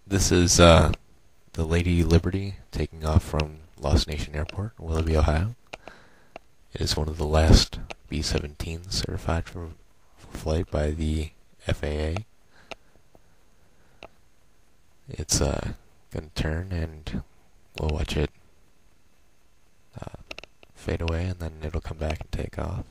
This is the Lady Liberty taking off from Lost Nation Airport, Willoughby, Ohio. It is one of the last B-17s certified for flight by the FAA. It's going to turn and we'll watch it fade away, and then it'll come back and take off.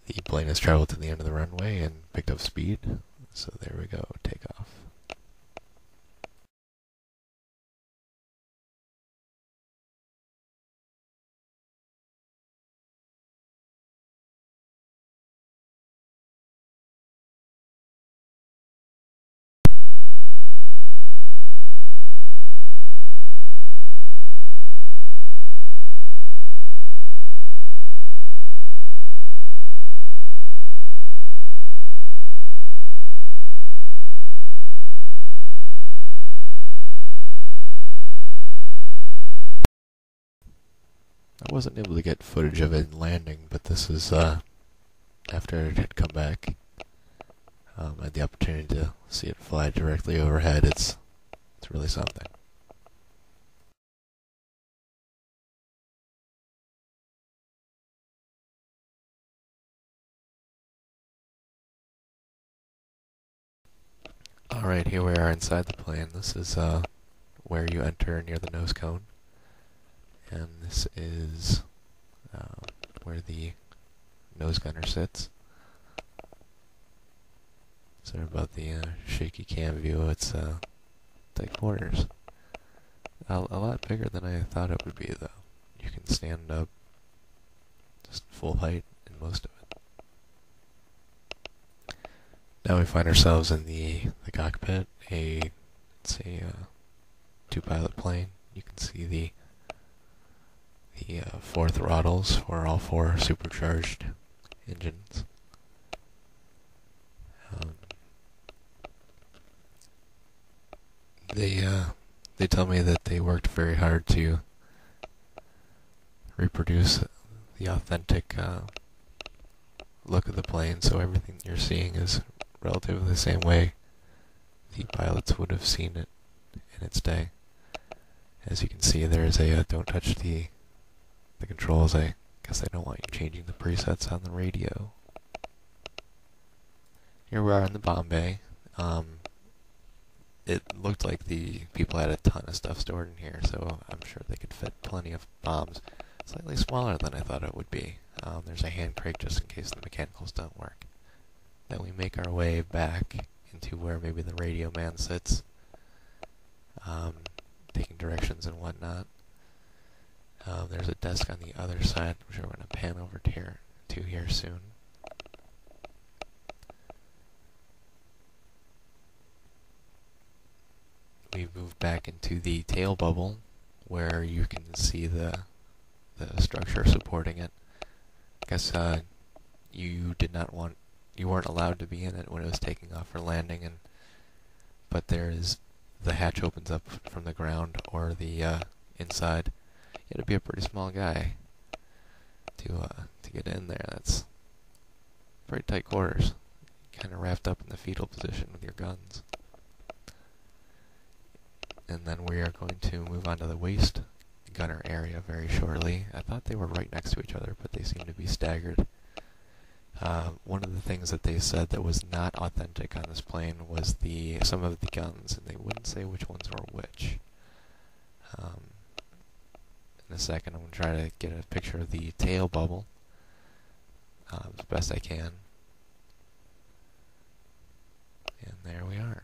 The plane has traveled to the end of the runway and picked up speed, so there we go, take off. I wasn't able to get footage of it landing, but this is after it had come back. I had the opportunity to see it fly directly overhead. It's really something. Alright, here we are inside the plane. This is where you enter near the nose cone. And this is where the nose gunner sits. Sorry about the shaky cam view. It's tight quarters. A lot bigger than I thought it would be, though. You can stand up just full height in most of it. Now we find ourselves in the cockpit. It's a two-pilot plane. You can see the four throttles for all four supercharged engines. They tell me that they worked very hard to reproduce the authentic look of the plane, so everything you're seeing is relatively the same way the pilots would have seen it in its day. As you can see, there is a don't touch the controls. I guess they don't want you changing the presets on the radio. Here we are in the bomb bay. It looked like the people had a ton of stuff stored in here, so I'm sure they could fit plenty of bombs. Slightly smaller than I thought it would be. There's a hand crate just in case the mechanicals don't work. Then we make our way back into where maybe the radio man sits, taking directions and whatnot. There's a desk on the other side, which we're going to pan over to here soon. We move back into the tail bubble, where you can see the structure supporting it. I guess you weren't allowed to be in it when it was taking off or landing, but the hatch opens up from the ground or the inside. You had to be a pretty small guy to get in there. That's pretty tight quarters. Kind of wrapped up in the fetal position with your guns. And then we are going to move on to the waist gunner area very shortly. I thought they were right next to each other, but they seem to be staggered. One of the things that they said that was not authentic on this plane was some of the guns, and they wouldn't say which ones were which. In a second, I'm going to try to get a picture of the tail bubble as best I can. And there we are.